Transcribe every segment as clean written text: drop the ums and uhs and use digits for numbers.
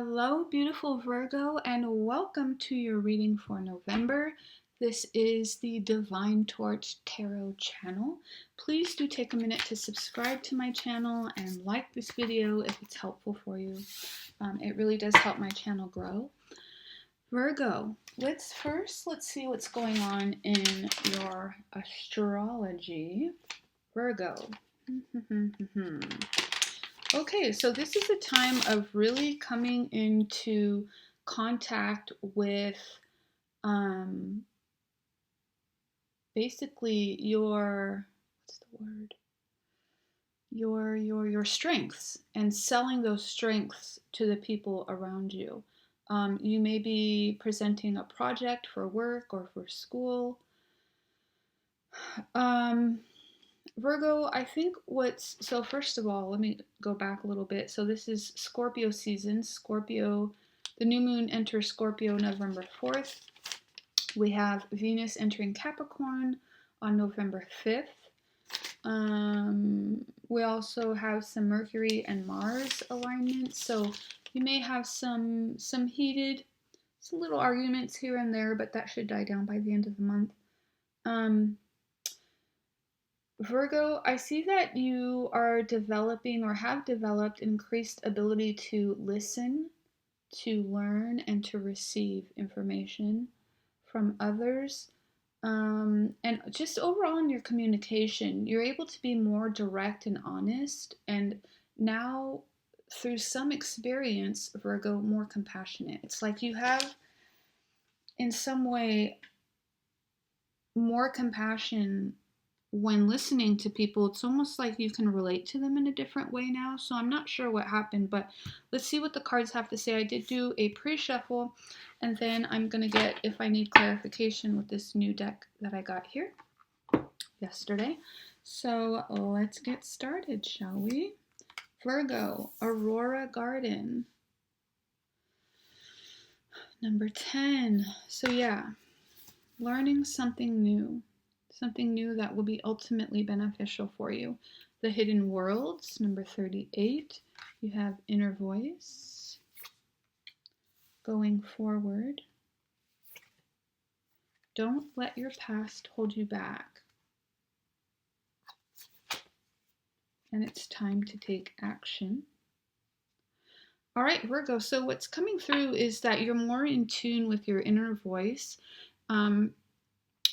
Hello, beautiful Virgo, and welcome to your reading for November. This is the Divine Torch Tarot channel. Please do take a minute to subscribe to my channel and like this video if it's helpful for you. It really does help my channel grow. Virgo, let's see what's going on in your astrology. Virgo. Okay, so this is a time of really coming into contact with basically your your strengths and selling those strengths to the people around you. You may be presenting a project for work or for school. Virgo, I think so first of all, let me go back a little bit. So this is Scorpio season. Scorpio, the new moon enters Scorpio November 4th. We have Venus entering Capricorn on November 5th. We also have some Mercury and Mars alignment. So you may have some little arguments here and there, but that should die down by the end of the month. Virgo, I see that you are developing or have developed increased ability to listen, to learn, and to receive information from others. And just overall in your communication, you're able to be more direct and honest. And now, through some experience, Virgo, more compassionate. It's like you have, in some way, more compassion when listening to people. It's almost like you can relate to them in a different way now. So I'm not sure what happened, but let's see what the cards have to say. I did do a pre-shuffle, and then I'm going to get, if I need clarification, with this new deck that I got here yesterday. So let's get started, shall we? Virgo, Aurora Garden. Number 10. So yeah, learning something new that will be ultimately beneficial for you. The Hidden Worlds, number 38. You have Inner Voice, Going Forward. Don't let your past hold you back. And it's time to take action. All right, Virgo, so what's coming through is that you're more in tune with your inner voice.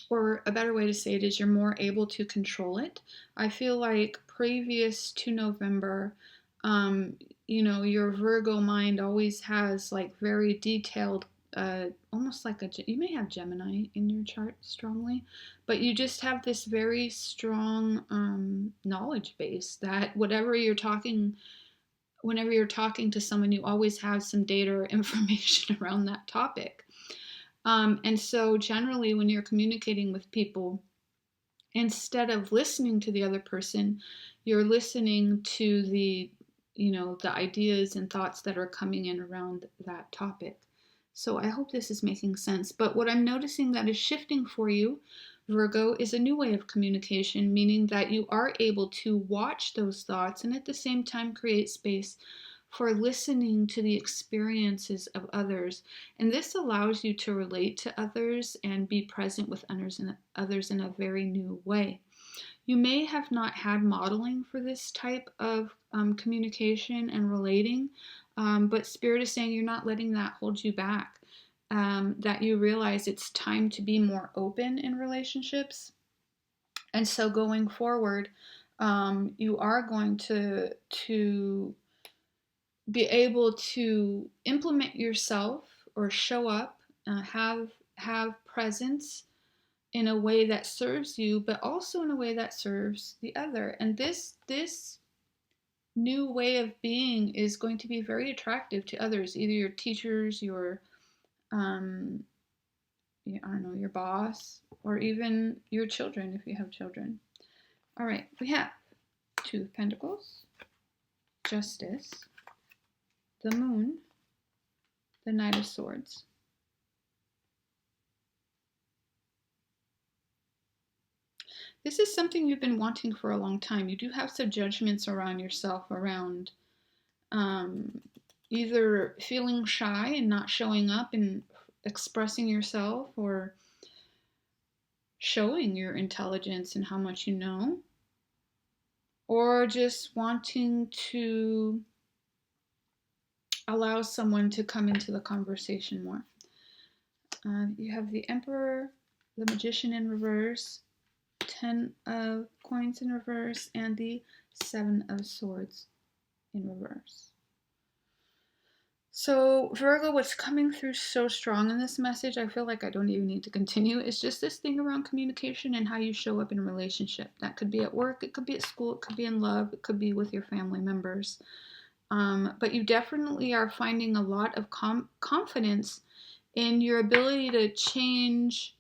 Or a better way to say it is you're more able to control it. I feel like previous to November, your Virgo mind always has like very detailed, almost like you may have Gemini in your chart strongly, but you just have this very strong knowledge base that whenever you're talking to someone, you always have some data or information around that topic. And so generally when you're communicating with people, instead of listening to the other person, you're listening to the ideas and thoughts that are coming in around that topic. So I hope this is making sense. But what I'm noticing that is shifting for you, Virgo, is a new way of communication, meaning that you are able to watch those thoughts and at the same time create space for listening to the experiences of others. And this allows you to relate to others and be present with others in a very new way. You may have not had modeling for this type of communication and relating, but Spirit is saying you're not letting that hold you back, that you realize it's time to be more open in relationships. And so going forward, you are going to be able to implement yourself or show up, have presence in a way that serves you, but also in a way that serves the other. And this new way of being is going to be very attractive to others, either your teachers, your your boss, or even your children if you have children. All right, we have Two of Pentacles, Justice, the Moon, the Knight of Swords. This is something you've been wanting for a long time. You do have some judgments around yourself, around either feeling shy and not showing up and expressing yourself, or showing your intelligence and how much you know, or just wanting to allow someone to come into the conversation more. You have the Emperor, the Magician in reverse, 10 of Coins in reverse, and the 7 of Swords in reverse. So Virgo, what's coming through so strong in this message, I feel like I don't even need to continue. It's just this thing around communication and how you show up in a relationship. That could be at work, it could be at school, it could be in love, it could be with your family members. But you definitely are finding a lot of confidence in your ability to change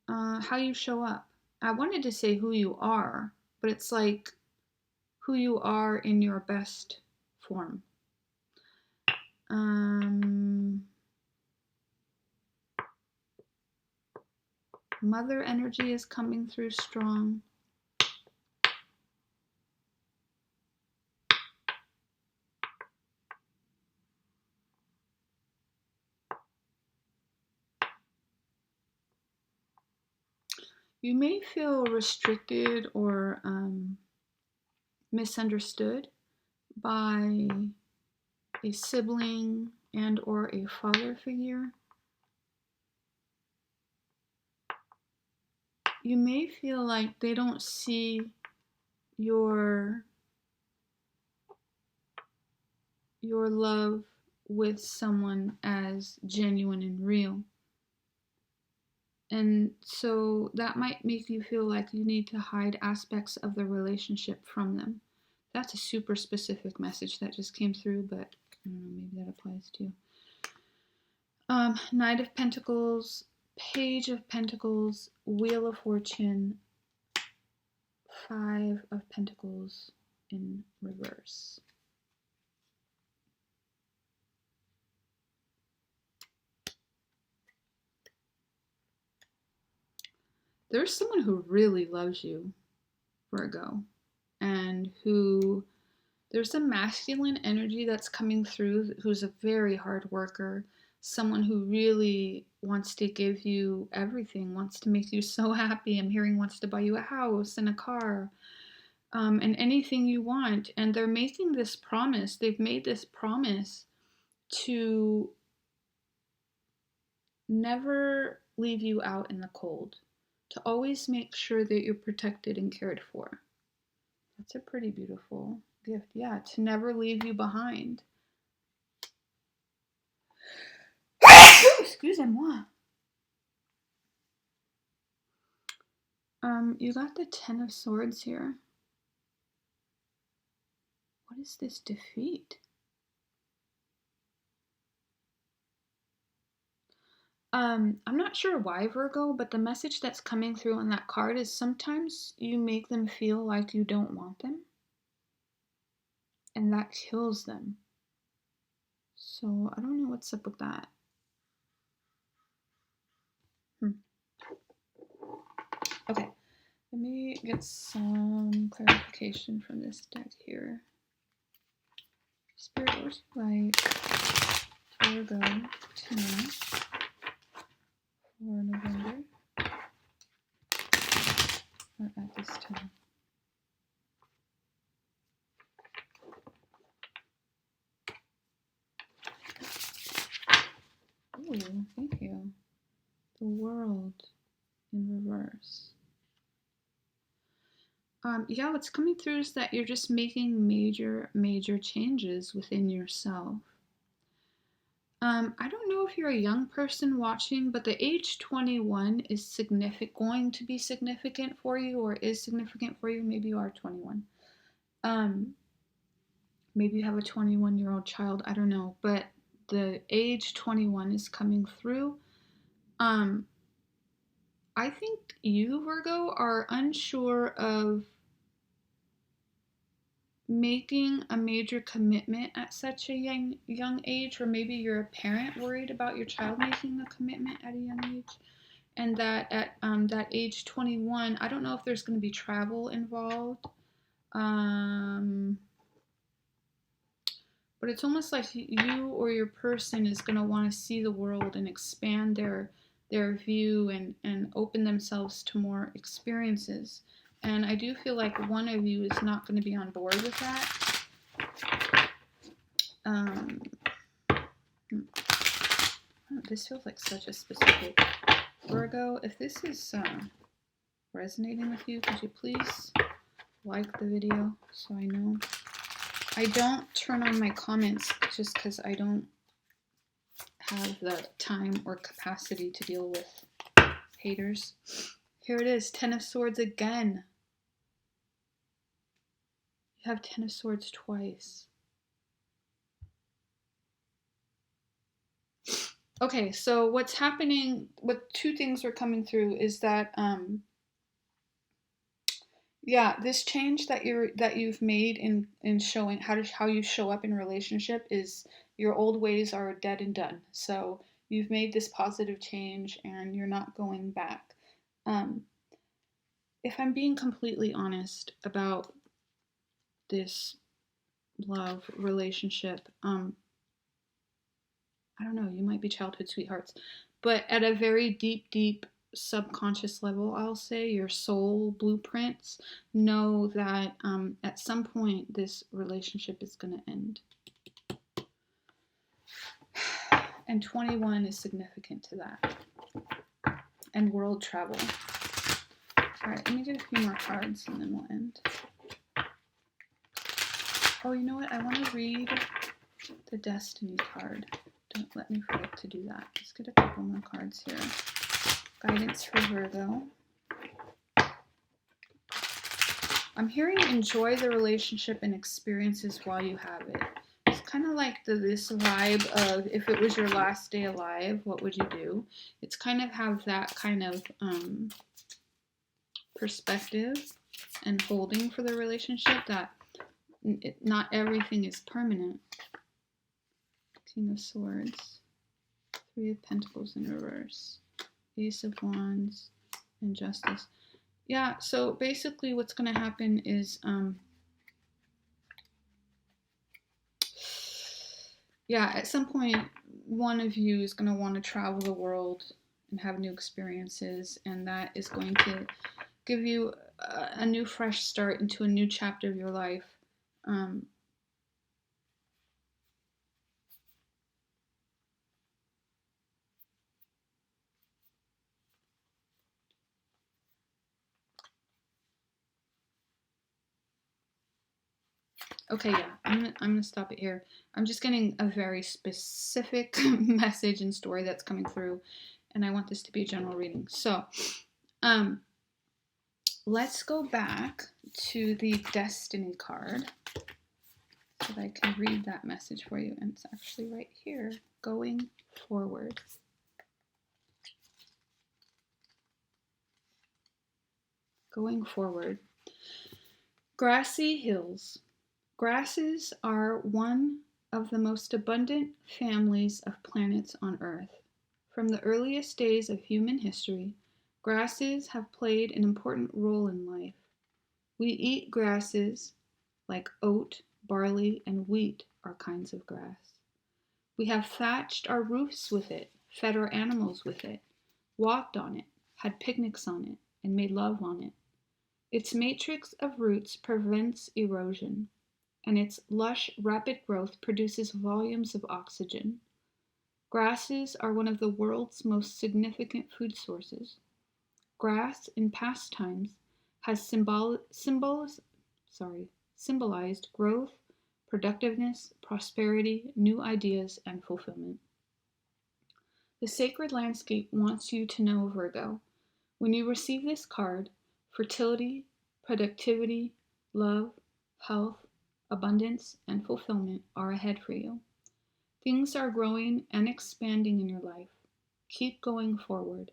how you show up. I wanted to say who you are, but it's like who you are in your best form. Mother energy is coming through strong. You may feel restricted or misunderstood by a sibling and or a father figure. You may feel like they don't see your love with someone as genuine and real. And so that might make you feel like you need to hide aspects of the relationship from them. That's a super specific message that just came through, but I don't know, maybe that applies to you. Knight of Pentacles, Page of Pentacles, Wheel of Fortune, 5 of Pentacles in reverse. There's someone who really loves you, Virgo, and who there's a masculine energy that's coming through, who's a very hard worker, someone who really wants to give you everything, wants to make you so happy. I'm hearing wants to buy you a house and a car, and anything you want. And they're making this promise. They've made this promise to never leave you out in the cold, to always make sure that you're protected and cared for. That's a pretty beautiful gift. Yeah, to never leave you behind. Excusez-moi. You got the 10 of Swords here. What is this defeat? I'm not sure why, Virgo, but the message that's coming through on that card is sometimes you make them feel like you don't want them, and that kills them. So I don't know what's up with that. Okay, let me get some clarification from this deck here. Spirit, what would you like Virgo to know for November, or at this time? Ooh, thank you. The World in reverse. Yeah, what's coming through is that you're just making major changes within yourself. I don't know if you're a young person watching, but the age 21 is going to be significant for you, or is significant for you. Maybe you are 21. Maybe you have a 21-year-old child. I don't know, but the age 21 is coming through. I think you, Virgo, are unsure of making a major commitment at such a young age, or maybe you're a parent worried about your child making a commitment at a young age, and that at that age 21, I don't know if there's going to be travel involved, but it's almost like you or your person is going to want to see the world and expand their view and open themselves to more experiences. And I do feel like one of you is not going to be on board with that. This feels like such a specific Virgo. If this is resonating with you, could you please like the video so I know? I don't turn on my comments just because I don't have the time or capacity to deal with haters. Here it is, Ten of Swords again. You have Ten of Swords twice. Okay, so what's happening, what two things are coming through is that this change that you've made in showing how you show up in a relationship is your old ways are dead and done. So you've made this positive change and you're not going back. If I'm being completely honest about this love relationship, I don't know, you might be childhood sweethearts, but at a very deep subconscious level, I'll say, your soul blueprints know that at some point this relationship is going to end. And 21 is significant to that. And world travel. All right, let me do a few more cards and then we'll end. Oh, you know what? I want to read the Destiny card. Don't let me forget to do that. Let's get a couple more cards here. Guidance for Virgo. I'm hearing enjoy the relationship and experiences while you have it. It's kind of like this vibe of if it was your last day alive, what would you do? It's kind of have that kind of perspective and holding for the relationship that not everything is permanent. King of Swords, Three of Pentacles in reverse, Ace of Wands, and Justice. Yeah, so basically what's going to happen is, at some point, one of you is going to want to travel the world and have new experiences, and that is going to give you a new fresh start into a new chapter of your life. Okay, yeah, I'm gonna stop it here. I'm just getting a very specific message and story that's coming through, and I want this to be a general reading. So, let's go back to the Destiny card so that I can read that message for you, and it's actually right here. Going forward. Going forward. Grassy hills. Grasses are one of the most abundant families of planets on Earth. From the earliest days of human history, grasses have played an important role in life. We eat grasses like oat, barley, and wheat are kinds of grass. We have thatched our roofs with it, fed our animals with it, walked on it, had picnics on it, and made love on it. Its matrix of roots prevents erosion, and its lush, rapid growth produces volumes of oxygen. Grasses are one of the world's most significant food sources. Grass, in past times, has symbolized growth, productiveness, prosperity, new ideas, and fulfillment. The sacred landscape wants you to know, Virgo, when you receive this card, fertility, productivity, love, health, abundance, and fulfillment are ahead for you. Things are growing and expanding in your life. Keep going forward.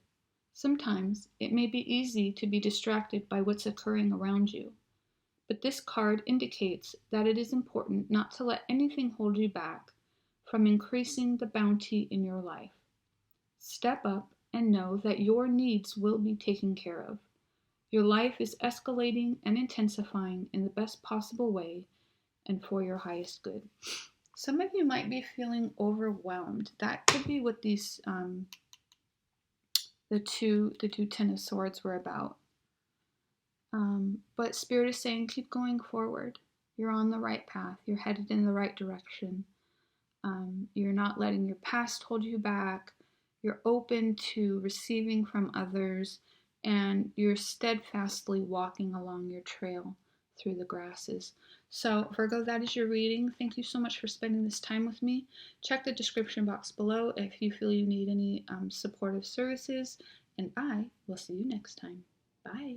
Sometimes it may be easy to be distracted by what's occurring around you, but this card indicates that it is important not to let anything hold you back from increasing the bounty in your life. Step up and know that your needs will be taken care of. Your life is escalating and intensifying in the best possible way and for your highest good. Some of you might be feeling overwhelmed. That could be what these the two Ten of Swords were about. But Spirit is saying keep going forward. You're on the right path. You're headed in the right direction. You're not letting your past hold you back. You're open to receiving from others, and you're steadfastly walking along your trail through the grasses. So, Virgo, that is your reading. Thank you so much for spending this time with me. Check the description box below if you feel you need any supportive services, and I will see you next time. Bye.